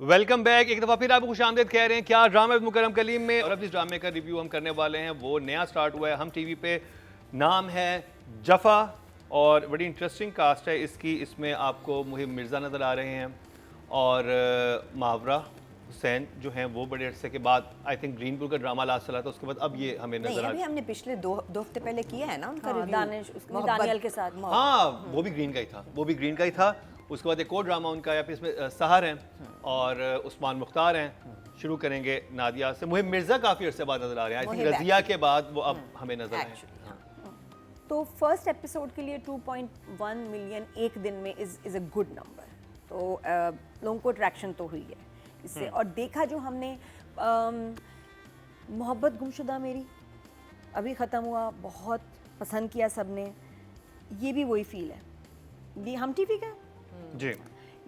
Welcome back. एक दफ़ा फिर आपको खुशामदीद कह रहे हैं क्या ड्रामा मुकरम कलीम में। और अब इस ड्रामे का रिव्यू हम करने वाले हैं, वो नया स्टार्ट हुआ है हम टीवी पे। नाम है जफ़ा और बड़ी इंटरेस्टिंग कास्ट है इसकी। इसमें आपको मुहिब मिर्ज़ा नज़र आ रहे हैं और मावरा हुसैन जो हैं वो बड़े अरसे के बाद आई थिंक ग्रीनपुर का ड्रामा लास्ट चला था, उसके बाद अब ये हमें नजर अभी हमने पिछले दो हफ्ते पहले किया है ना उनका रिव्यू दानिश दानियल के साथ। हाँ वो भी ग्रीन का ही था, वो भी ग्रीन का ही था। उसके बाद एक और ड्रामा उनका है, फिर इसमें सहर हैं और उस्मान मुख्तार हैं। शुरू करेंगे नादिया से। मुहिब मिर्ज़ा काफ़ी अरसे बाद नजर आ रहे हैं, आई थिंक रज़िया के बाद वो अब हमें नजर आए। तो फर्स्ट एपिसोड के लिए 2.1 मिलियन एक दिन में इज़ अ गुड नंबर। तो लोगों को अट्रैक्शन तो हुई है इससे। और देखा जो हमने मोहब्बत गुमशुदा मेरी अभी ख़त्म हुआ, बहुत पसंद किया सबने। ये भी वही फील है, ये हम टीवी का जी,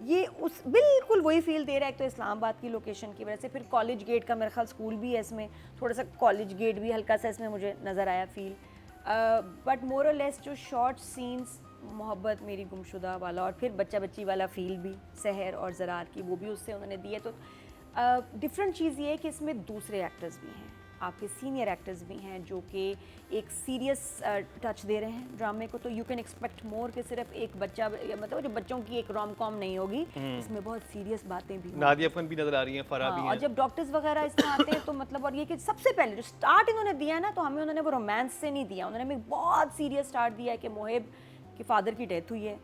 ये उस बिल्कुल वही फील दे रहा है। एक तो इस्लामाबाद की लोकेशन की वजह से, फिर कॉलेज गेट का मेरे ख्याल स्कूल भी है इसमें, थोड़ा सा कॉलेज गेट भी हल्का सा इसमें मुझे नज़र आया फील। बट मोर और लेस जो शॉर्ट सीन्स मोहब्बत मेरी गुमशुदा वाला और फिर बच्चा बच्ची वाला फील भी सहर और ज़रार की, वो भी उससे उन्होंने दी है। तो डिफरेंट चीज़ ये है कि इसमें दूसरे एक्टर्स भी हैं, आपके सीनियर एक्टर्स भी हैं जो कि एक सीरियस टच दे रहे हैं ड्रामे को। तो यू कैन एक्सपेक्ट मोर कि सिर्फ एक बच्चा, मतलब जो बच्चों की एक रोम कॉम नहीं होगी, इसमें बहुत सीरियस बातें भी। नादिया फन भी नजर आ रही हैं, फराह भी हैं। और जब डॉक्टर्स वगैरह इसमें आते हैं तो मतलब, और ये कि सबसे पहले जो स्टार्ट इन्होंने दिया है ना, तो हमें उन्होंने वो रोमांस से नहीं दिया, उन्होंने हमें बहुत सीरियस स्टार्ट दिया है कि मोहिब के फादर की डेथ हुई है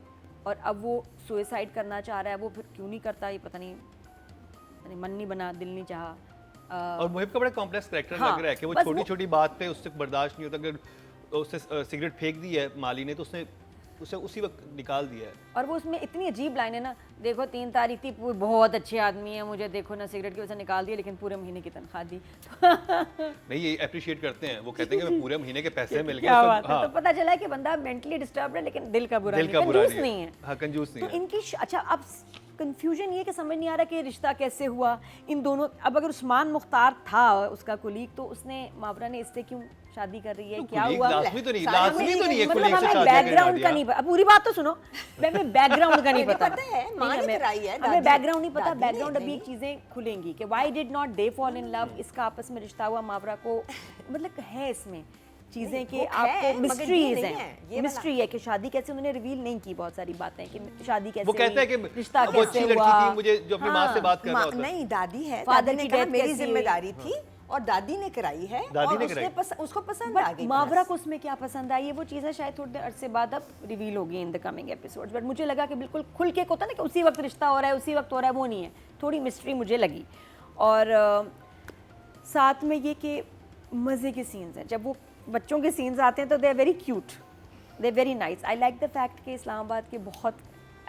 और अब वो सुसाइड करना चाह रहा है। वो फिर क्यों नहीं करता ये पता नहीं, मन नहीं बना, दिल नहीं चाहा। और मुहिब का बड़ा कॉम्प्लेक्स कैरेक्टर हाँ, लग रहा है कि वो छोटी छोटी बात पे उससे बर्दाश्त नहीं होता। अगर उससे सिगरेट फेंक दी है माली ने तो उसने उसे उसी वक्त निकाल दिया है। और वो उसमें इतनी अजीब लाइन है ना, देखो 3 तारीख थी, बहुत अच्छे आदमी है, मुझे देखो ना सिगरेट की वजह से निकाल दिया, लेकिन पूरे महीने की तनख्वाह दी। नहीं ये अप्रिशिएट करते हैं, वो कहते हैं कि पूरे महीने के पैसे मिल गए। हाँ। तो पता चला कि बंदा मेंटली डिस्टर्ब है लेकिन दिल का बुरा नहीं है। हाँ कंजूस नहीं तो इनकी अच्छा अब कंफ्यूजन ये कि समझ नहीं आ रहा कि रिश्ता कैसे हुआ इन दोनों। अब अगर उस्मान मुख्तार था उसका कुलीग, तो उसने मावरा ने इससे क्यों शादी कर रही है, क्या हुआ? लाज़मी तो नहीं है मतलब हमें बैकग्राउंड का नहीं पता। पूरी बात तो सुनो, हमें बैकग्राउंड का नहीं पता है, हमें बैकग्राउंड नहीं पता। बैकग्राउंड अभी चीजें खुलेंगी कि why did not they fall in love, इसका आपस में रिश्ता हुआ। मावरा को मतलब है इसमें चीजें कि आपको मिस्ट्रीज हैं, मिस्ट्री है कि शादी कैसे, उन्होंने रिवील नहीं की बहुत सारी बातें कि शादी कैसे, वो कहता है कि रिश्ता वो अच्छी लड़की थी, मुझे जो अपनी माँ से बात कर रहा होता। नहीं दादी है, फादर दादी ने की कहा डेथ मेरी कैसी जिम्मेदारी थी और दादी ने कराई है, दादी और ने कराई। उसको पसंद आ गई। मावरा को उसमें क्या पसंद आई है, वो चीज़ें शायद थोड़े अरसे बाद अब रिवील होगी in the coming episodes. But मुझे लगा कि बिल्कुल खुल के होता ना कि उसी वक्त रिश्ता हो रहा है, उसी वक्त हो रहा है, वो नहीं है, थोड़ी मिस्ट्री मुझे लगी। और साथ में ये कि मज़े के सीन्स हैं, जब वो बच्चों के सीन्स आते हैं तो they are very cute, they are very nice. I like the fact कि इस्लामाबाद के बहुत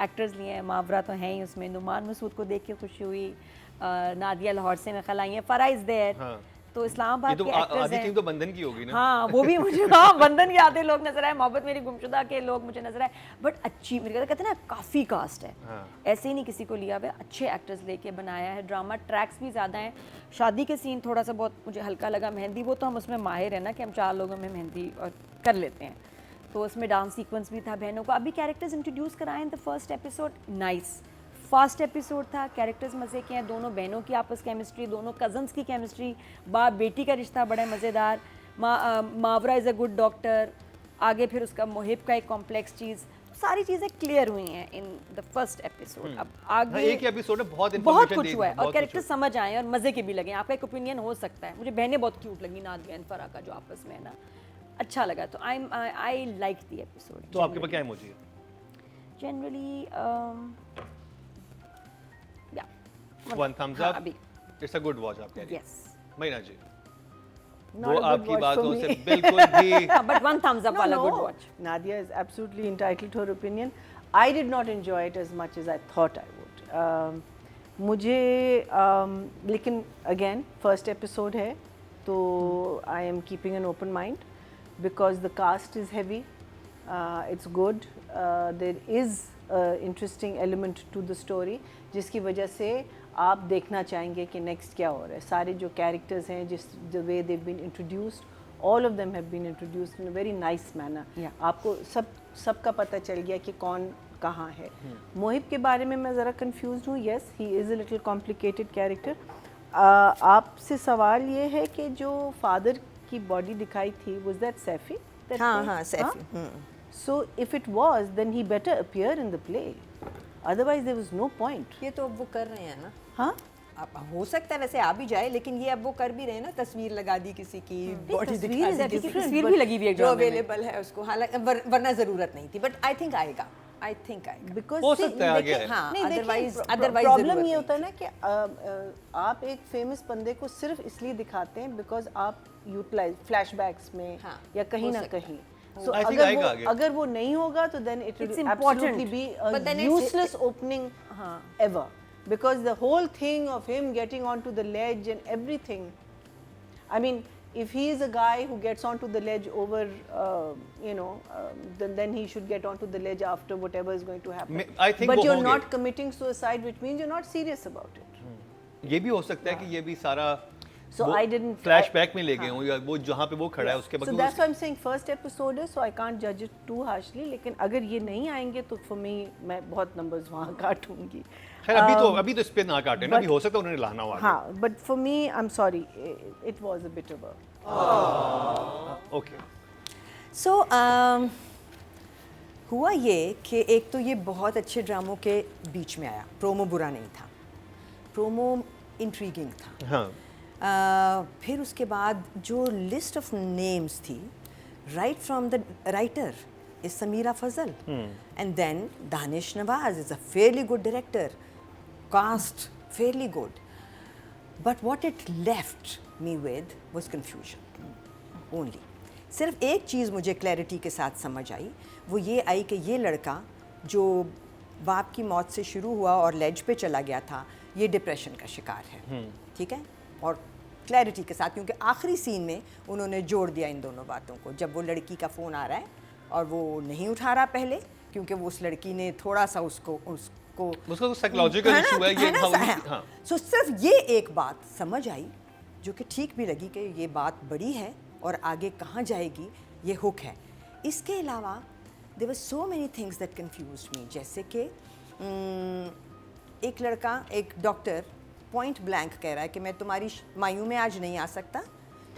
एक्टर्स लिए हैं, मावरा तो हैं ही उसमें, नुमान मसूद को देख के खुशी हुई, नादिया लाहौर से मैं ख्याल आई है, फरा इज़ देयर। हाँ। तो इस्लामाबाद के एक्टर्स हैं। टीम तो बंधन की होगी ना। हाँ वो भी मुझे, हाँ बंधन के आते लोग नजर आए, मोहब्बत मेरी गुमशुदा के लोग मुझे नजर आए। बट अच्छी, मेरे कहते हैं ना काफ़ी कास्ट है। हाँ। ऐसे ही नहीं किसी को लिया हुआ, अच्छे एक्टर्स लेके बनाया है ड्रामा। ट्रैक्स भी ज़्यादा हैं। शादी के सीन थोड़ा सा बहुत मुझे हल्का लगा। मेहंदी वो तो हम उसमें माहिर है ना कि हम 4 लोगों में मेहंदी और कर लेते हैं, तो उसमें डांस सीक्वेंस भी था बहनों को। अभी कैरेक्टर्स इंट्रोड्यूस कराए in the first episode, nice. Fast episode था, कैरेक्टर्स मज़े के हैं, दोनों बहनों की आपस केमिस्ट्री, दोनों कज़न्स की केमिस्ट्री, बाप बेटी का रिश्ता बड़ा मज़ेदार। मावरा इज़ अ गुड डॉक्टर, आगे फिर उसका मोहिब का एक कॉम्प्लेक्स चीज़, सारी चीज़ें क्लियर हुई हैं इन द फर्स्ट एपिसोड। अब आगे एक ही एपिसोड में बहुत कुछ हुआ है और कैरेक्टर समझ आए और मज़े के भी लगे। आपका एक ओपिनियन हो सकता है। मुझे बहनें बहुत क्यूट लगी, नादिया एंड फरा का जो आपस में है ना, अच्छा लगा। तो आई लाइक द एपिसोड। तो आपके पास क्या इमोजी है? Generally One thumbs up. It's a good watch आप कह रही हैं। Yes. महीना जी। Not वो a good आपकी watch बातों for से me. बिल्कुल भी। But one thumbs up वाला good watch. Nadia is absolutely entitled to her opinion. I did not enjoy it as much as I thought I would. मुझे लेकिन again first episode है, तो I am keeping an open mind because the cast is heavy. It's good. There is interesting element to the story जिसकी वजह से आप देखना चाहेंगे कि नेक्स्ट क्या हो रहा है। सारे जो कैरेक्टर्स हैं, जिस the way they been introduced, all of them have been introduced in a very nice manner. आपको सबका पता चल गया कि कौन कहाँ है. मोहिब के बारे में मैं ज़रा कंफ्यूज हूँ. Yes, he is a little complicated character. आपसे सवाल ये है कि जो फादर की बॉडी दिखाई थी, वाज दैट सैफी? हाँ Saifi. So if it was, then he better appear in the play. Otherwise there was no point. ये तो अब वो कर रहे हैं ना. हाँ? अब हो सकता है वैसे आ भी जाए, लेकिन ये अब वो कर भी रहे हैं ना, तस्वीर लगा दी किसी की, बॉडी दिखा दी किसी की, तस्वीर भी लगी हुई है जो ड्रामे में. अवेलेबल है उसको, हालांकि वरना जरूरत नहीं थी. बट आई थिंक आएगा. Because हो see, सकता है आगे देखिए, हाँ, नहीं, देखिए, अदरवाइज प्रॉब्लम ये होता है ना कि आप एक फेमस बंदे को सिर्फ इसलिए दिखाते हैं बिकॉज आप यूटिलाइज फ्लैशबैक्स में हाँ, या कहीं हो ना सकता है. कहीं. So I think आएगा आगे. अगर वो नहीं होगा तो then it will It's important. absolutely be But a then it's- useless opening ever, because the whole thing of him getting onto the ledge and everything, I mean, if he is a guy who gets onto the ledge over, then he should get onto the ledge after whatever is going to happen. I think But वो you're होंगे. not committing suicide, which means you're not serious about it. ये भी हो सकता है कि ये भी सारा So I didn't. फ्लैशबैक में ले गए हों, या वो जहाँ पे वो खड़ा है उसके So बाद. that's why I'm saying first episode है, so I can't judge it too harshly. लेकिन अगर ये नहीं आएंगे तो for me मैं बहुत numbers वहाँ काटूंगी. खैर अभी तो इस पे ना काटे ना, अभी हो सकता है उन्होंने लाना हुआ. हाँ, but for me, I'm sorry, it was a bit of a. Okay. So हुआ ये कि एक तो ये बहुत अच्छे ड्रामों के बीच में आया. प्रोमो बुरा नहीं था, प्रोमो इंट्रीगिंग था. हाँ. फिर उसके बाद जो लिस्ट ऑफ नेम्स थी, right from the writer is Samira Fazal, and then Danish Nawaz is a fairly good director, cast fairly good, but what it left me with was confusion only. सिर्फ एक चीज़ मुझे क्लैरिटी के साथ समझ आई, वो ये आई कि ये लड़का जो बाप की मौत से शुरू हुआ और लेज पे चला गया था, ये डिप्रेशन का शिकार है. ठीक है, और क्लैरिटी के साथ, क्योंकि आखिरी सीन में उन्होंने जोड़ दिया इन दोनों बातों को. जब वो लड़की का फ़ोन आ रहा है और वो नहीं उठा रहा पहले, क्योंकि वो उस लड़की ने थोड़ा सा उसको उसका तो साइकोलॉजिकल इशू है ये. हाँ. सो सिर्फ ये एक बात समझ आई, जो कि ठीक भी लगी कि ये बात बड़ी है और आगे कहाँ जाएगी, ये हुक है. इसके अलावा there were so many things that confused me. जैसे कि एक लड़का, एक डॉक्टर पॉइंट ब्लैंक कह रहा है कि मैं तुम्हारी मायू में आज नहीं आ सकता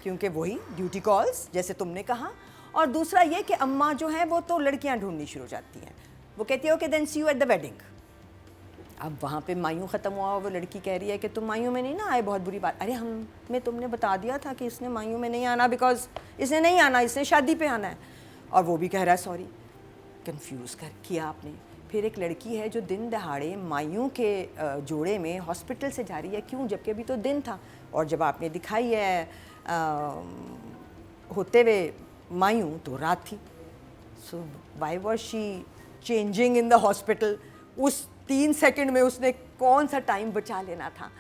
क्योंकि वही ड्यूटी कॉल्स जैसे तुमने कहा. और दूसरा ये कि अम्मा जो है वो तो लड़कियां ढूंढनी शुरू हो जाती हैं. वो कहती है okay then see you at the wedding. अब वहाँ पे मायू ख़त्म हुआ, वो लड़की कह रही है कि तुम मायू में नहीं ना आए, बहुत बुरी बात. अरे हमें तुमने बता दिया था कि इसने मायू में नहीं आना, बिकॉज इसने नहीं आना, इसने शादी पे आना है. और वो भी कह रहा है सॉरी. कंफ्यूज कर किया आपने. फिर एक लड़की है जो दिन दहाड़े मायूं के जोड़े में हॉस्पिटल से जा रही है. क्यों, जबकि अभी तो दिन था. और जब आपने दिखाई है होते हुए मायूं तो रात थी. So why was she changing in the hospital? उस 3 सेकंड में उसने कौन सा टाइम बचा लेना था?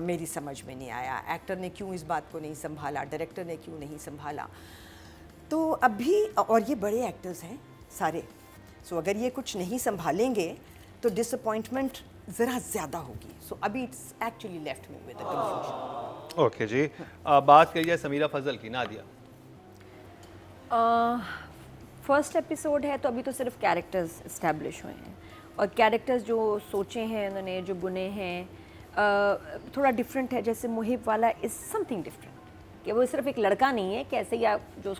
मेरी समझ में नहीं आया. एक्टर ने क्यों इस बात को नहीं संभाला, डायरेक्टर ने क्यों नहीं संभाला. तो अभी, और ये बड़े एक्टर्स हैं सारे, सो अगर ये कुछ नहीं संभालेंगे तो डिसअपॉइंटमेंट ज़रा ज़्यादा होगी. सो अभी it's actually left me with the confusion. Okay जी. बात करिए समीरा फजल की. नादिया, फर्स्ट एपिसोड है तो अभी तो सिर्फ कैरेक्टर्स इस्टेब्लिश हुए हैं, और कैरेक्टर्स जो सोचे हैं उन्होंने, जो बुने हैं, थोड़ा डिफरेंट है. जैसे मुहिब वाला इज़ समथिंग डिफरेंट, कि वो सिर्फ एक लड़का नहीं है कैसे, या जो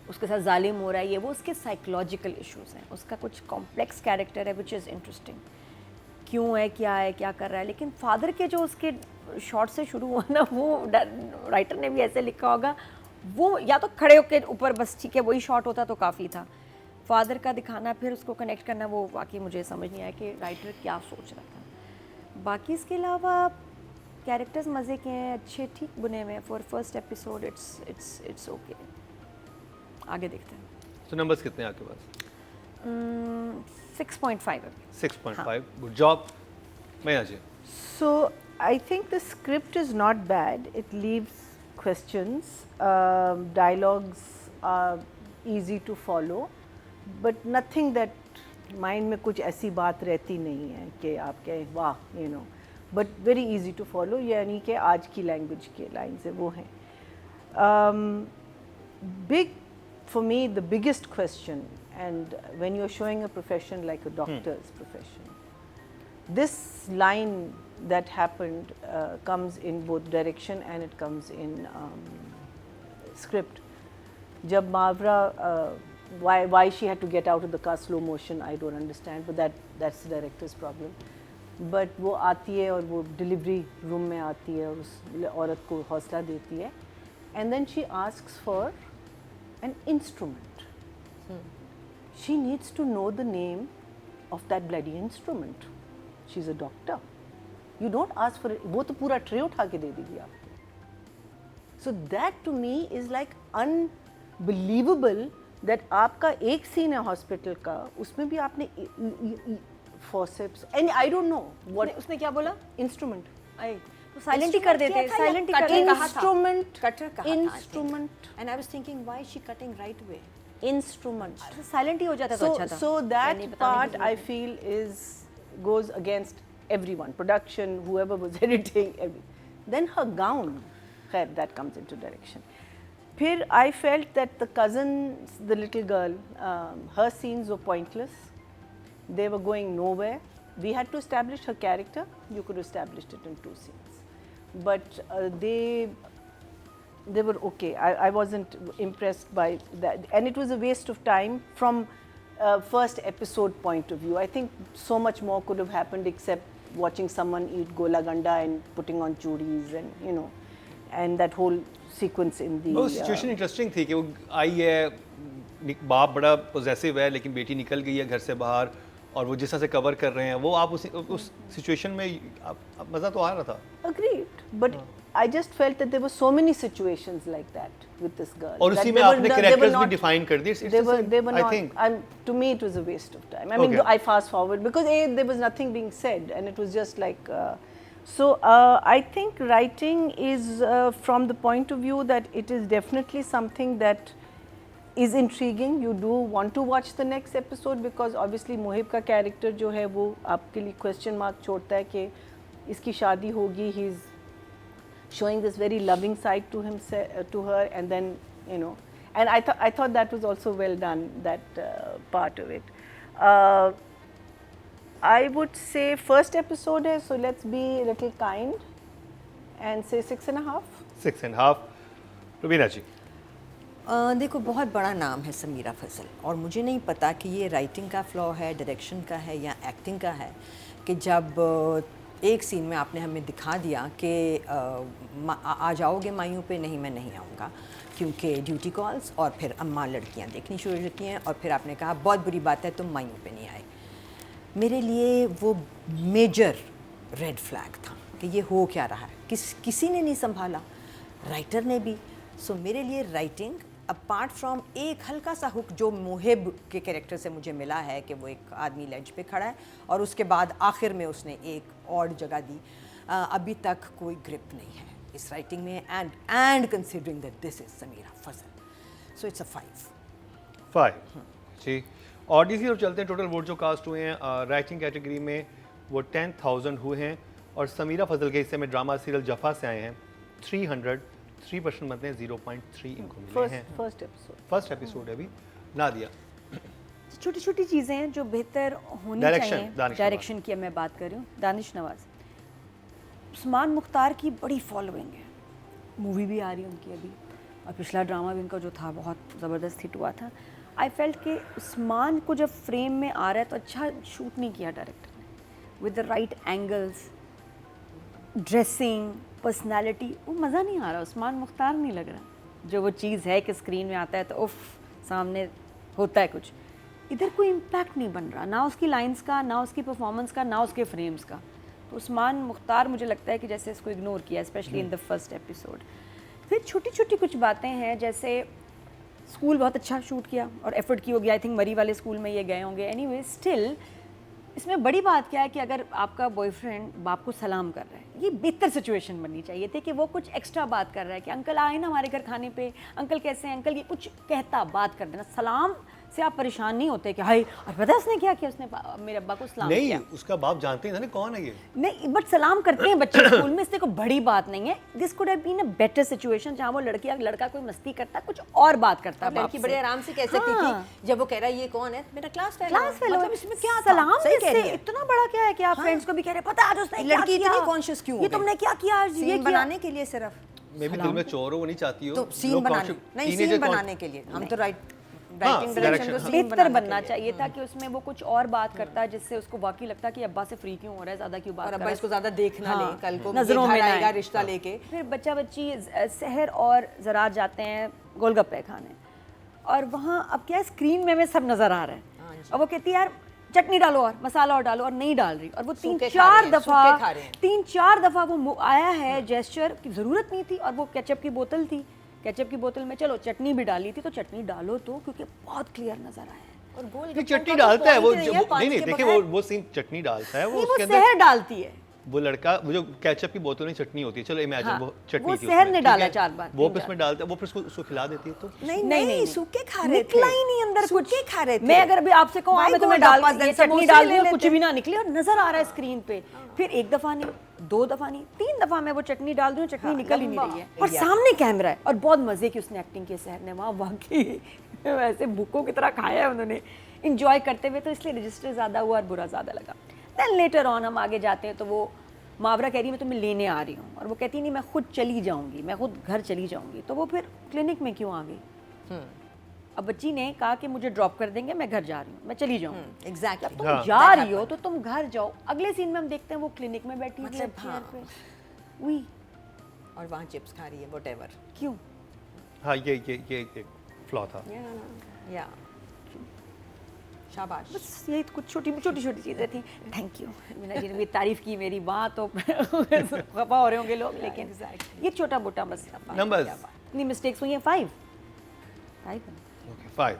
उसके साथ जालिम हो रहा है, ये वो उसके साइकोलॉजिकल इश्यूज हैं. उसका कुछ कॉम्प्लेक्स कैरेक्टर है विच इज़ इंटरेस्टिंग. क्यों है, क्या कर रहा है. लेकिन फादर के जो उसके शॉट से शुरू हुआ ना, वो राइटर ने भी ऐसे लिखा होगा, वो या तो खड़े होकर ऊपर बस ठीक है वही शॉट होता तो काफ़ी था. फादर का दिखाना, फिर उसको कनेक्ट करना, वो वाकई मुझे समझ नहीं आया कि राइटर क्या सोच रहा था. बाकी इसके अलावा कैरेक्टर्स मज़े के हैं, अच्छे ठीक बुने हुए हैं. For first episode it's okay. आगे देखते हैं. तो नंबर्स कितने हैं आपके पास? 6.5 अभी. 6.5. Good job. मैं जी. So I think the script is not bad. It leaves questions. Dialogues are easy to follow, but nothing that mind में कुछ ऐसी बात रहती नहीं है कि आप कहें वाह, you know. But very easy to follow. यानी कि आज की लैंग्वेज के लाइन से वो हैं. Big for me, the biggest question, and when you're showing a profession like a doctor's profession, this line that happened comes in both direction and it comes in script. Jab Mavra, why she had to get out of the car slow motion, I don't understand, but that's the director's problem. But वो आती है और वो delivery room में आती है और उस औरत को हौसला देती है, and then she asks for an instrument. She needs to know the name of that bloody instrument. She's a doctor. You don't ask for it. वो तो पूरा ट्रे उठा के दे देगी आपको. So that to me is like unbelievable that आपका एक scene है हॉस्पिटल का, उसमें भी आपने forceps and I don't know what उसने क्या बोला? instrument. तो साइलेंट ही कर देते, साइलेंट ही कर देते. Instrument. Cutter कहा था, I think. Instrument. And I was thinking, why is she cutting right away? Instrument. Silent ही हो जाता तो अच्छा था. So that part I feel goes against everyone, production, whoever was editing, then her gown, that comes into direction. Phir I felt that the cousins, the little girl, her scenes were pointless. They were going nowhere. We had to establish her character. You could have established it in 2 scenes, but they were okay. I wasn't impressed by that, and it was a waste of time from first episode point of view. I think so much more could have happened except watching someone eat gola ganda and putting on churis and and that whole sequence in the वो situation interesting थी कि वो आई है, बाप बड़ा possessive है लेकिन बेटी निकल गई है घर से बाहर और वो जिस तरह से कवर कर रहे हैं वो आप उस सिचुएशन में आप मज़ा तो आ रहा था. Agreed, but I just felt that there were so many situations like that with this girl. और उसी में आपने कैरेक्टर्स भी डिफाइन कर दिए. They were I not. think. To me, it was a waste of time. I mean, Okay. I fast forward because there was nothing being said, and it was just like. So I think writing is from the point of view that it is definitely something that is intriguing. You do want to watch the next episode because obviously Mohib का character जो है वो आपके लिए question mark छोड़ता है कि इसकी शादी होगी. He's showing this very loving side to himself, to her, and then and I thought that was also well done, that part of it. I would say first episode है, so let's be a little kind and say 6.5. 6.5. Rubina जी. देखो, बहुत बड़ा नाम है समीरा फजल और मुझे नहीं पता कि ये राइटिंग का फ्लॉ है, डायरेक्शन का है या एक्टिंग का है कि जब एक सीन में आपने हमें दिखा दिया कि आ जाओगे मायूं पे, नहीं मैं नहीं आऊँगा क्योंकि ड्यूटी कॉल्स, और फिर अम्मा लड़कियाँ देखनी शुरू की हैं और फिर आपने कहा बहुत बुरी बात है तुम मायूं पे नहीं आए. मेरे लिए वो मेजर रेड फ्लैग था कि ये हो क्या रहा है. किसी ने नहीं संभाला, राइटर ने भी. सो मेरे लिए राइटिंग अपार्ट फ्रॉम एक हल्का सा हुक जो मोहिब के कैरेक्टर से मुझे मिला है कि वो एक आदमी लेज पे खड़ा है और उसके बाद आखिर में उसने एक और जगह दी, अभी तक कोई ग्रिप नहीं है इस राइटिंग में. And considering that this is Samira Fazal, so it's a 5. जी. और डीसी और चलते हैं. टोटल वोट जो कास्ट हुए हैं राइटिंग कैटेगरी में वो 10,000 हुए हैं और समीरा फजल के हिस्से में ड्रामा सीरियल जफ़ा से आए हैं 303% बनते हैं 0.3 इनको मिले हैं. फर्स्ट एपिसोड है अभी. नादिया. छोटी छोटी चीज़ें हैं जो बेहतर होनी चाहिए. डायरेक्शन की मैं बात कर रही हूँ. दानिश नवाज, उस्मान मुख्तार की बड़ी फॉलोइंग है, मूवी भी आ रही है उनकी अभी और पिछला ड्रामा भी उनका जो था बहुत ज़बरदस्त हिट हुआ था. आई फेल्ट कि उस्मान को जब फ्रेम में आ रहा है तो अच्छा शूट नहीं किया डायरेक्टर ने, with the right angles, dressing, personality, वो मज़ा नहीं आ रहा. उस्मान मुख्तार नहीं लग रहा जो वो चीज़ है कि स्क्रीन में आता है तो उफ सामने होता है कुछ. इधर कोई इम्पैक्ट नहीं बन रहा, ना उसकी लाइंस का, ना उसकी परफॉर्मेंस का, ना उसके फ्रेम्स का. तो उस्मान मुख्तार मुझे लगता है कि जैसे इसको इग्नोर किया, specially in the first episode. फिर छोटी छोटी कुछ बातें हैं, जैसे स्कूल बहुत अच्छा शूट किया और एफर्ट की होगी. आई थिंक मरी वाले स्कूल में ये गए होंगे. एनीवे स्टिल इसमें बड़ी बात क्या है कि अगर आपका बॉयफ्रेंड बाप को सलाम कर रहा है, ये बेहतर सिचुएशन बननी चाहिए थी कि वो कुछ एक्स्ट्रा बात कर रहा है कि अंकल आए ना हमारे घर खाने पे, अंकल कैसे हैं, अंकल, ये कुछ कहता बात कर देना. सलाम से आप परेशान नहीं होते कि हाय और पता है उसने क्या किया, उसने मेरे अब्बा को सलाम नहीं किया। उसका बाप जानते हैं ना कौन है ये। नहीं बट सलाम करते हैं बच्चे स्कूल में, इससे कोई बड़ी बात नहीं है। This could have been a better situation जहाँ वो लड़की या लड़का कोई मस्ती करता कुछ और बात करता बाप लड़की से। बड़े आराम से कह सकती हाँ। थी जब वो कह रहा है ये कौन है, मेरा क्लास फेलो क्लास फेलो मतलब इसमें क्या था? सलाम सही कह इससे रही है। इतना बड़ा क्या है कि आप फ्रेंड्स को भी कह रहे हैं पता है आज उसने क्या लड़की किया? इतनी कॉन्शियस क्यों हो ये गई? तुमने क्या किया आज, ये सीन किया? बनाने के लिए सिर्फ मे भी दिल में चोर हो, वो नहीं चाहती हो। तो सीन लोग बनाने conscious- नहीं teenager सीन कौन- बनाने के लिए हम तो राइटिंग direction, डायरेक्शन तो हाँ। सीन बेहतर बनाने बनना के लिए। चाहिए था कि उसमें वो कुछ और बात करता है जिससे उसको वाकई लगता है कि अब्बा से फ्री क्यों हो रहा है, ज्यादा क्यों बात और कर अब्बा रहा है। इसको ज्यादा देखना हाँ, ले, कल को नजरों ये घर में ना आएगा आए। रिश्ता लेके। फिर बच्चा बच्ची शहर और ज़रात जाते हैं गोलगप्पे खाने, और वहाँ अब क्या है स्क्रीन में हमें सब नज़र आ रहा है, और वो कहती है यार चटनी डालो और मसाला और डालो, और नहीं डाल रही, और वो तीन सूखे खा चार रहे हैं, सूखे खा रहे हैं। दफ़ा वो आया है जेस्चर की ज़रूरत नहीं थी, और वो केचप की बोतल थी, केचप की बोतल में चलो चटनी भी डाली थी तो चटनी डालो तो, क्योंकि बहुत क्लियर नज़र आया है। और गोल नहीं चटनी डालता है वो नहीं नहीं देखिए वो सीन चटनी डालता है वो नहीं, वो उसके अंदर शहर डालती है, वो लड़का वो जो केचप की बोतल में चटनी होती है, चलो इमेजिन हाँ, वो चटनी वो थी शहर उसमें, ने ठीक डाला है? 4 बार, वो 3-4 उसमें डालता है, वो फिर उसको खिला देती है तो नहीं नहीं, नहीं नहीं, सूखे खा रहे थे, निकला ही नहीं अंदर कुछ, सूखे खा रहे थे। मैं अगर अभी आपसे कहूँ Why मैं तुम्हें go डाल वापस ये then चटनी समोसे डाल ले दूँ लेते। कुछ भी ना निकले, और नजर आ रहा है स्क्रीन पे। फिर 1 दफा नहीं, 2 दफा नहीं, 3 दफा मैं वो चटनी डाल दूँ, चटनी निकल ही नहीं रही है, और सामने कैमरा है, और बहुत मजे की उसने एक्टिंग की शहर ने वहाँ, वाकई वैसे भूखों की तरह खाया है उन्होंने इंजॉय करते हुए, तो इसलिए रजिस्टर ज़्यादा हुआ और बुरा ज़्यादा लगा। देन लेटर ऑन हम आगे जाते हैं तो वो मावरा कह रही है मैं तुम्हें लेने आ रही हूँ, और वो कहती नहीं मैं खुद चली जाऊँगी, मैं खुद घर चली जाऊँगी, तो वो फिर क्लिनिक में क्यों आ गई? अब बच्ची ने कहा कि मुझे ड्रॉप कर देंगे, मैं घर जा रही हूँ, मैं चली जाऊँगी। एग्जैक्टली तुम हाँ। जा रही हो तो तुम घर जाओ। अगले सीन में हम देखते हैं वो क्लिनिक में बैठी हुई है मतलब चेयर हाँ। पे। उई, और वहाँ चिप्स खा रही है व्हाटएवर। क्यों? हाँ ये फ्लॉ था। या शाबाश। बस यही तो कुछ छोटी छोटी चीज़ें थी। थैंक यू, मीना जी ने भी तारीफ की मेरी, बात तो खफा हो रहे होंगे लोग, लेकिन ये छोटा मोटा बस Numbers. इतनी मिस्टेक्स हुई हैं। 5 okay 5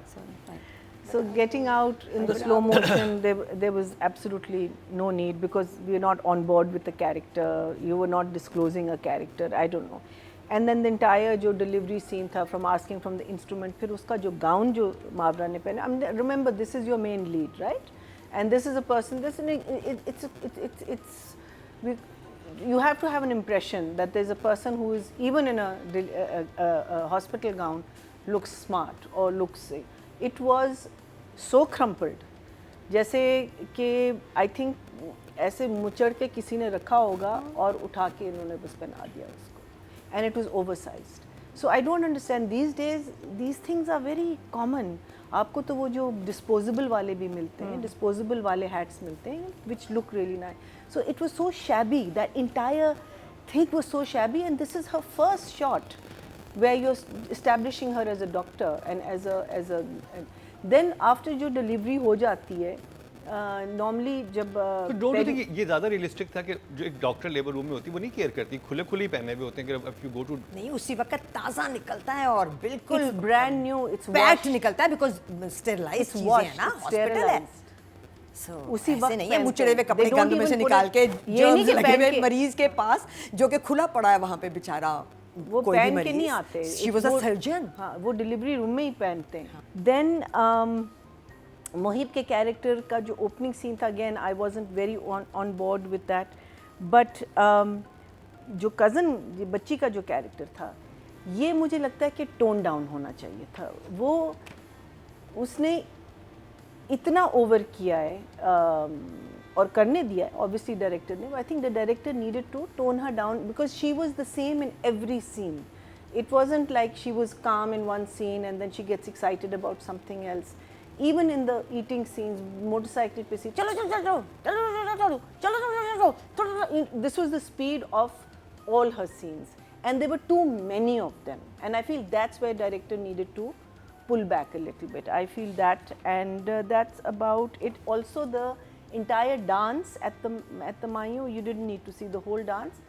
So getting out in the slow motion, there was absolutely no need because we were not on board with the character. You were not disclosing a character. I don't know. And then the entire जो delivery scene था from asking from the instrument, फिर उसका जो gown जो मावरा ने पहना. I mean, remember this is your main lead, right? And this is a person. You have to have an impression that there's a person who is even in a hospital gown looks smart or looks. It was so crumpled, जैसे कि I think ऐसे मुचड़ के किसी ने रखा होगा और उठा के इन्होंने बस पहना दिया उसको, and it was oversized. So I don't understand these days these things are very common. आपको तो वो जो disposable वाले भी मिलते हैं, disposable वाले hats मिलते हैं which look really nice. So it was so shabby, that entire thing was so shabby, and this is her first shot where you're establishing her as a doctor and as a then after जो delivery हो जाती है normally जब तो don't you think ये ज्यादा realistic था कि जो एक डॉक्टर लेबर रूम में होती है वो नहीं केयर करती, खुले ही पहने हुए होते हैं कि इफ यू गो टू नहीं उसी वक्त ताज़ा निकलता है और बिल्कुल it's brand new, it's packed washed. निकलता है बिकॉज स्टेरलाइज It's चीजें washed, हैं ना, it's हॉस्पिटल है। sterilized. So, उसी ऐसे वक्त नहीं है पहनते मुचड़े हुए हैं। कपड़े They don't गंद में even से put निकाल it- के ये नहीं germs कि लगे पहन हुए के- मरीज के पास जो कि खुला पड़ा है वहाँ पे बेचारा वो कोई भी पहन के मरीज। नहीं आते। She was a surgeon. हाँ, वो डिलीवरी रूम में ही पहनते हैं. Then मोहिब के कैरेक्टर का जो ओपनिंग सीन था, again I wasn't very on board with that, but जो कज़न बच्ची का जो कैरेक्टर था, ये मुझे लगता है कि टोन डाउन होना चाहिए था. वो उसने इतना ओवर किया है और करने दिया है ऑब्वियसली डायरेक्टर ने. I think the director needed to tone her down because she was the same in every scene. It wasn't like she was calm in one scene and then she gets excited about something else. Even in the eating scenes, motorcycle पे सी चलो चलो चलो चलो चलो चलो चलो चलो चलो चलो. This was the speed of all her scenes, and there were too many of them. And I feel that's where director needed to pull back a little bit. I feel that, and that's about it. Also, the entire dance at the Mayo, you didn't need to see the whole dance.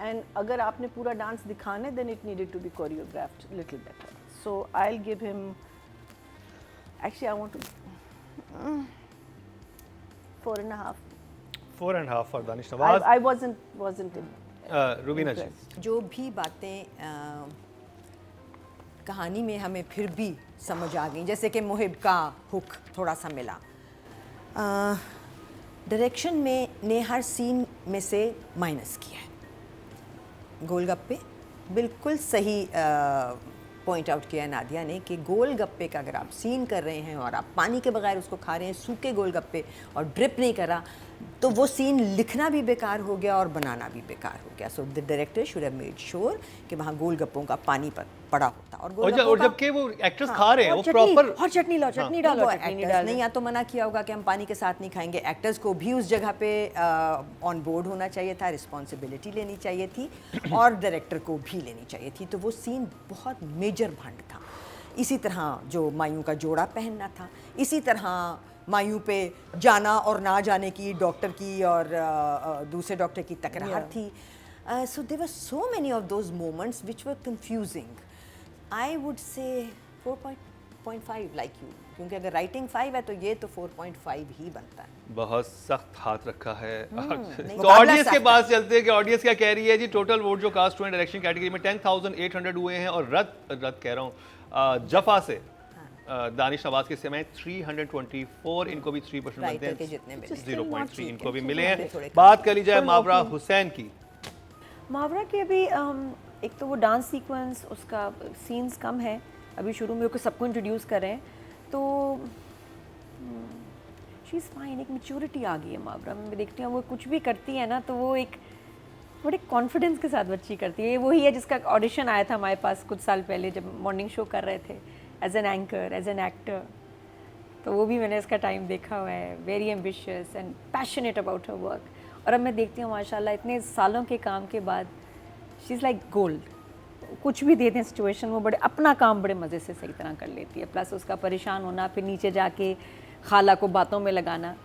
And अगर आपने पूरा dance दिखाना है, then it needed to be choreographed a little better. So I'll give him. Actually, I want to 4.5. 4.5 for Danish Nawaz. I wasn't in. Rubina जी जो भी बातें कहानी में हमें फिर भी समझ आ गई, जैसे कि मुहिब का हुक थोड़ा सा मिला। डायरेक्शन में ने हर सीन में से माइनस किया है। गोलगप्पे बिल्कुल सही पॉइंट आउट किया है नादिया ने कि गोलगप्पे का अगर आप सीन कर रहे हैं और आप पानी के बगैर उसको खा रहे हैं, सूखे गोलगप्पे, और ड्रिप नहीं करा, तो वो सीन लिखना भी बेकार हो गया और बनाना भी बेकार हो गया। So the director should have made sure कि वहाँ गोलगप्पों का पानी पड़ा होता। और जबकि वो एक्टर्स खा रहे हैं वो प्रॉपर और चटनी लो, चटनी डालो, वो चटनी नहीं एक्टर्स डाल ने या तो मना किया होगा कि हम पानी के साथ नहीं खाएंगे, एक्टर्स को भी उस जगह पे ऑन बोर्ड होना चाहिए था, रिस्पॉन्सिबिलिटी लेनी चाहिए थी और डायरेक्टर को भी लेनी चाहिए थी। तो वो सीन बहुत मेजर भंड था। इसी तरह जो मायूं का जोड़ा पहनना था, इसी तरह मायूं पे जाना और ना जाने की डॉक्टर की और दूसरे डॉक्टर की तकरार थी। So there were so many of those moments which were confusing. I would say 4.5 like you, क्योंकि अगर राइटिंग 5 है तो ये तो 4.5 ही बनता है। बहुत सख्त हाथ रखा है। तो मुकाबला ऑडियंस के सख्त पास चलते हैं कि ऑडियंस क्या कह रही है जी। टोटल वोट जो कास्ट हुए हैं डायरेक्शन कैटेगरी में 10,800 हुए हैं और रद्द कह रहा हूँ जफा से दानिश नवाज के समय 324, इनको भी 3% मिलते राइटर के हैं, जितने मिले। 0.3 इनको भी मिले हैं। थोड़े बात कर ली जाए मावरा हुसैन की। मावरा के अभी एक तो वो डांस सीक्वेंस, उसका सीन्स कम है, अभी शुरू में वो सबको इंट्रोड्यूस कर रहे हैं, तो शी इज़ फाइन। एक मैच्योरिटी आ गई है मावरा में। मैं देखती हूँ वो कुछ भी करती है ना तो वो एक बड़े कॉन्फिडेंस के साथ बच्ची करती है। वही है जिसका ऑडिशन आया था हमारे पास कुछ साल पहले जब मॉर्निंग शो कर रहे थे, as an anchor, as an actor. तो वो भी मैंने इसका टाइम देखा हुआ है। Very ambitious and passionate about her work. और अब मैं देखती हूँ माशाल्लाह इतने सालों के काम के बाद शी इज़ लाइक गोल्ड। कुछ भी दे दें सिचुएशन, वो बड़े अपना काम बड़े मज़े से सही तरह कर लेती है। प्लस उसका परेशान होना, फिर नीचे जाके खाला को बातों में लगाना।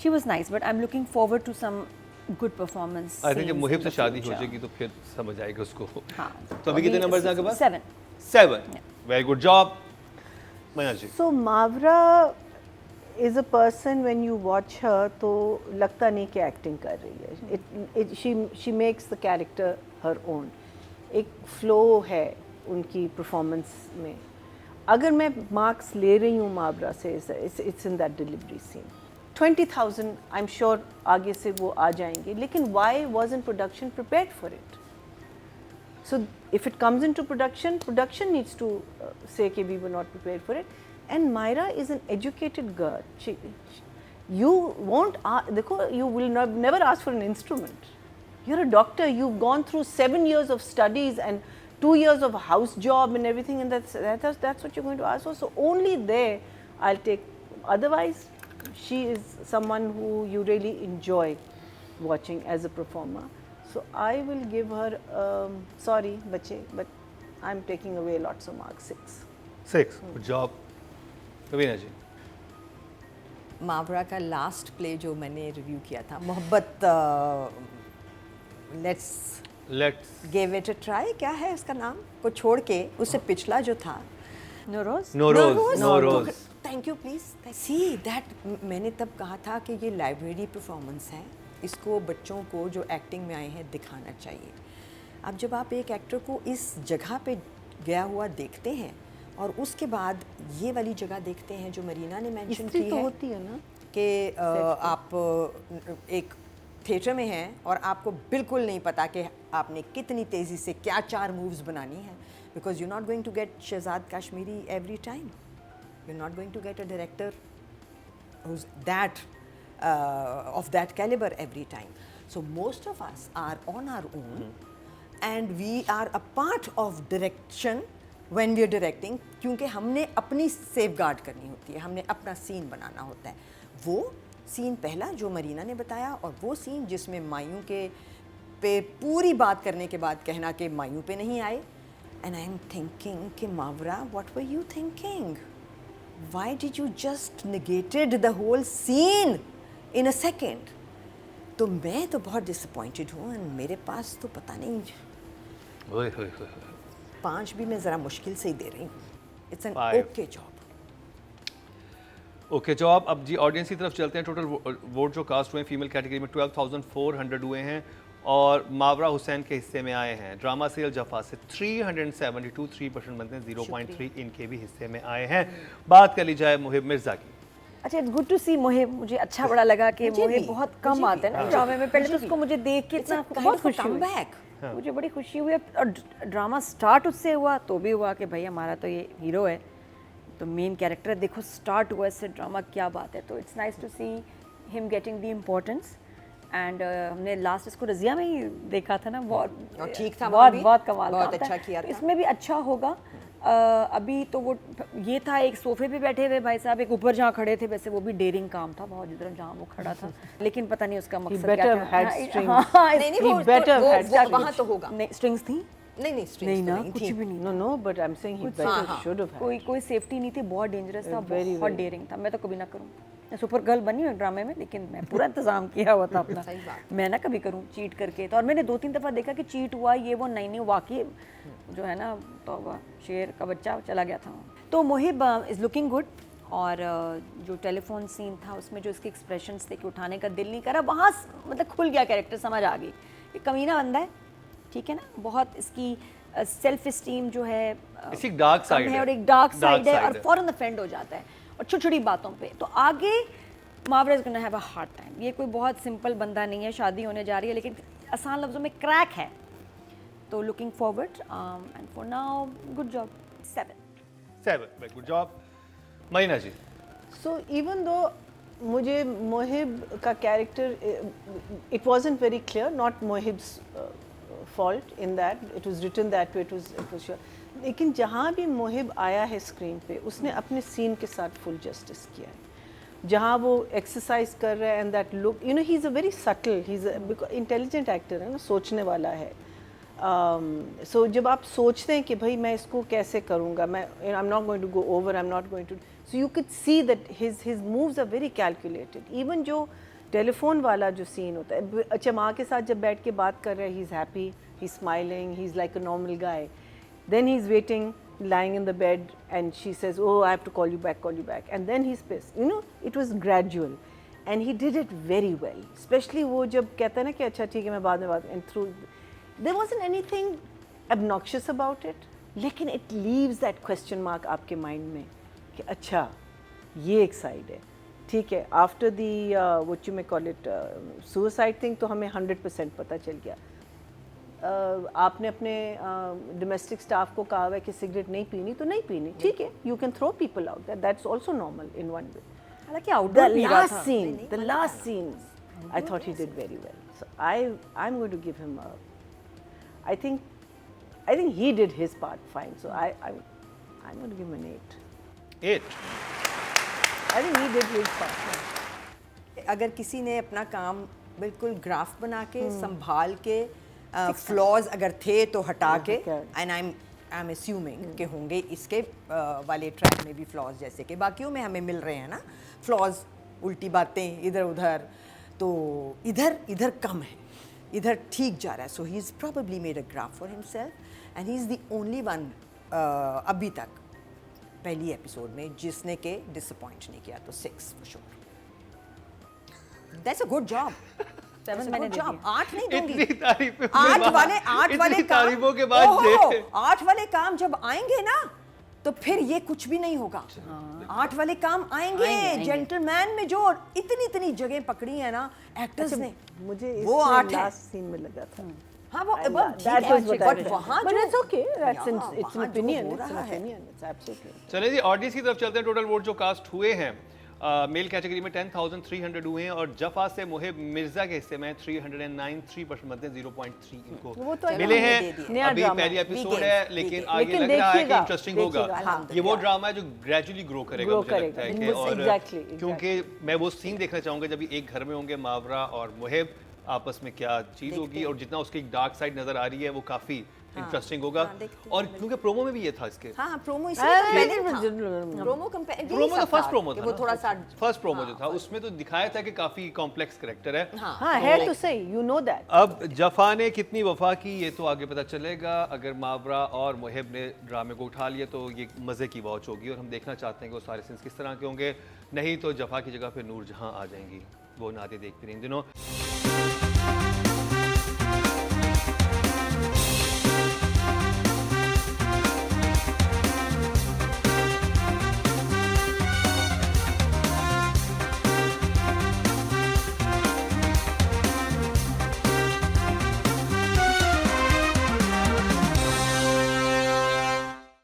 She was nice, but I am looking forward to some good performance. I think जब मुहिब से शादी हो जाएगी तो फिर समझ आएगा उसको। हाँ, तो अभी कितने नंबर्स हैं आपके पास? 7। वेरी गुड जॉब मैना जी। So Mavra is a person when you watch her तो लगता नहीं कि एक्टिंग कर रही है। she makes the character her own. एक फ्लो है उनकी परफॉर्मेंस में। अगर मैं मार्क्स ले रही हूँ मावरा से, it's in that delivery scene. 20,000 I am sure आगे से वो आ जाएंगे, लेकिन why wasn't production prepared for it? So if it comes into production, production needs to say that we were not prepared for it. And Myra is an educated girl. You won't, you will never ask for an instrument. You're a doctor. You've gone through 7 years of studies and 2 years of a house job and everything, and that's what you're going to ask for. So only there I'll take. Otherwise, she is someone who you really enjoy watching as a performer. So I will give her, sorry bache, but I'm taking away lots of marks, 6. Good job. Raveena जी। मावरा का last play जो मैंने review किया था, मोहब्बत let's give it a try, क्या है उसका नाम, को छोड़ के उससे पिछला जो था नोरोज। Thank you please see that. मैंने तब कहा था कि ये लाइब्रेरी परफॉर्मेंस है, इसको बच्चों को जो एक्टिंग में आए हैं दिखाना चाहिए। अब जब आप एक एक्टर को इस जगह पे गया हुआ देखते हैं और उसके बाद ये वाली जगह देखते हैं जो मरीना ने मेंशन की है, होती है ना कि आप एक थिएटर में हैं और आपको बिल्कुल नहीं पता कि आपने कितनी तेज़ी से क्या 4 मूव्स बनानी है, because you not going to get Shahzad Kashmiri every time, you not going to get a director who's that of that caliber every time. So most of us are on our own and we are a part of direction when we are directing, क्योंकि हमने अपनी safeguard करनी होती है, हमने अपना scene बनाना होता है। वो सीन पहला जो मरीना ने बताया और वो सीन जिसमें मायूं के पे पूरी बात करने के बाद कहना कि मायूं पे नहीं आए, and I am thinking कि मावरा what were you thinking? Why did you just negated the whole scene in a second? तो मैं तो बहुत disappointed हूँ and मेरे पास तो पता नहीं 5 भी मैं ज़रा मुश्किल से ही दे रही हूँ। It's an 5. okay job. Okay job. अब जी ऑडियंस की तरफ चलते हैं। टोटल वोट जो कास्ट हुए हैं फीमेल कैटेगरी में 12,400 हुए हैं और मावरा हुसैन के हिस्से में आए हैं। ड्रामा सीरियल जफा से 372 3% बनते हैं, 0.3 इनके भी हिस्से में आए हैं। बात कर ली जाए मुहिब मिर्ज़ा की। अच्छा, इट्स गुड टू सी मोहिब। मुझे अच्छा बड़ा लगा कि मोहिब बहुत कम आते हैं ना ड्रामे में। पहले तो उसको मुझे देख के इतना बहुत खुशी हुई, मुझे बड़ी खुशी हुई। और ड्रामा स्टार्ट उससे हुआ तो भी हुआ कि भाई हमारा तो ये हीरो है, तो मेन कैरेक्टर देखो स्टार्ट हुआ इससे ड्रामा, क्या बात है। तो it's nice to see him getting the importance. And हमने लास्ट इसको रजिया में ही देखा था ना, बहुत ठीक था, बहुत कमाल बहुत था। अच्छा किया था। इसमें भी अच्छा होगा। अभी तो वो ये था एक सोफे पे बैठे हुए भाई साहब, एक ऊपर जहाँ खड़े थे, वैसे वो भी डेयरिंग काम था बहुत जिधर जहाँ वो खड़ा था, लेकिन पता नहीं उसका मकसद क्या था। वहाँ तो होगा। नहीं, स्ट्रिंग्स थी नहीं नहीं ना, कुछ भी नहीं। No, but I'm saying he better should have had. कोई सेफ्टी नहीं थी, बहुत डेंजरस था, बहुत डेयरिंग था। मैं तो कभी ना करूँ, मैं सुपर गर्ल बनी हूँ ड्रामे में, लेकिन मैं पूरा इंतजाम किया हुआ था अपना। मैं ना कभी करूँ चीट करके। तो और मैंने 2-3 दफ़ा देखा कि चीट हुआ ये वो, नहीं वाकई जो है ना, तो शेर का बच्चा चला गया था। तो मोहिब इज़ लुकिंग गुड। और जो टेलीफोन सीन था उसमें जो इसके एक्सप्रेशंस थे कि उठाने का दिल नहीं करा, वहाँ मतलब खुल गया कैरेक्टर, समझ आ गई ये कमीना बंदा है, ठीक है ना। बहुत इसकी सेल्फ इस्टीम जो है इसकी डार्क साइड है और एक डार्क साइड है, और फौरन ऑफेंड हो जाता है और छोटी छोटी बातों पे। तो आगे Mawra is gonna have a hard time. ये कोई बहुत सिंपल बंदा नहीं है, शादी होने जा रही है, लेकिन आसान लफ्जों में क्रैक है। तो looking forward and for now good job. 7 good job. Marina ji. So even though मुझे मोहिब का character, it wasn't very clear, not Mohib's fault in that it was written that way, it was sure. लेकिन जहाँ भी मोहिब आया है screen पे, उसने अपने सीन के साथ फुल जस्टिस किया है। जहाँ वो एक्सरसाइज कर रहा है and that look, you know, he is a very subtle, he is intelligent actor है ना, सोचने वाला है। सो जब आप सोचते हैं कि भाई मैं इसको कैसे करूँगा, मैं I am not going to go over, I am not going to, so you could see that his moves are very calculated. Even जो टेलीफोन वाला जो सीन होता है, अच्छा माँ के साथ जब बैठ के बात कर रहे हैं, he is happy, he is smiling, he is like a normal guy. Then he's waiting, lying in the bed, and she says, "Oh, I have to call you back." And then he's pissed. You know, it was gradual, and he did it very well. Especially वो जब कहता है ना कि अच्छा ठीक है मैं बाद में बात, and through, there wasn't anything obnoxious about it, लेकिन it leaves that question mark आपके mind में कि अच्छा ये एक side है, ठीक है। After the what you may call it suicide thing, तो हमें 100% पता चल गया। आपने अपने डोमेस्टिक स्टाफ को कहा है कि सिगरेट नहीं पीनी तो नहीं पीनी, ठीक है, you can throw people out, that's also normal in one way. हालांकि आउटडोर पी रहा था। The last scene I thought he did very well, so I am going to give him, I think he did his part fine, so I am going to give him an 8। I think he did his part. अगर किसी ने अपना काम बिल्कुल graph बना के संभाल के, फ्लॉज अगर थे तो हटा के, एंड आई एम अस्यूमिंग कि होंगे इसके वाले ट्रैक में भी फ्लॉज, जैसे कि बाकियों में हमें मिल रहे हैं ना फ्लॉज, उल्टी बातें इधर उधर, तो इधर कम है, इधर ठीक जा रहा है। So he is probably made a graph for himself, and he is the only one अभी तक पहली एपिसोड में जिसने के डिसअपॉइंट नहीं किया। तो 6 for sure, that's a good job. 7 मैंने दे दिया। 8 नहीं दूंगी। इतनी तारीफें 8 वाले तारीफों के बाद ओहो, 8 वाले काम जब आएंगे ना तो फिर ये कुछ भी नहीं होगा। 8 वाले काम आएंगे। जेंटलमैन में जो इतनी जगह पकड़ी है ना एक्टर्स ने, मुझे वो 8 है। लास्ट सीन में लगा था। हाँ वो That was what I but read. वहाँ But जो it's okay. It's an वहाँ जो opinion. हो It's an रहा है। opinion. It's absolutely. चले जी ऑडियंस की तरफ चलते हैं। टोटल वोट जो कास्ट हुए हैं मेल कैटेगरी में 10,300 हुए हैं, और जफा से मुहिब मिर्जा के हिस्से में 309 3% बनते हैं, 0.3 इनको वो तो मिले हमने हैं। दे दिया। नया अभी ड्रामा पहली है। एपिसोड We है, gave, लेकिन we आगे gave। लग रहा है कि देखिएगा, इंटरेस्टिंग होगा। देखिएगा, ये वो ड्रामा है जो ग्रेजुअली ग्रो करेगा, Grow मुझे लगता है कि, करेगा। और Exactly. क्योंकि मैं वो सीन देखना चाहूंगा जब एक घर में होंगे मावरा और मुहिब, आपस में क्या चीज होगी, और जितना उसकी डार्क साइड नजर आ रही है वो काफी इंटरेस्टिंग होगा। और क्योंकि प्रोमो में भी ये था इसके, हाँ प्रोमो प्रोमो तो फर्स्ट प्रोमो था वो थोड़ा सा फर्स्ट प्रोमो जो था उसमें तो दिखाया था कि काफी कॉम्प्लेक्स कैरेक्टर है। हाँ है तो सही, you know that. अब जफा ने कितनी वफा की ये तो आगे पता चलेगा। अगर मावरा और मुहिब ने ड्रामे को उठा लिया तो ये मज़े की वॉच होगी, और हम देखना चाहते हैं कि वो सारे सीन्स किस तरह के होंगे। नहीं तो जफा की जगह पे नूर जहां आ जाएंगी, वो नाते देखते रहे इन दिनों।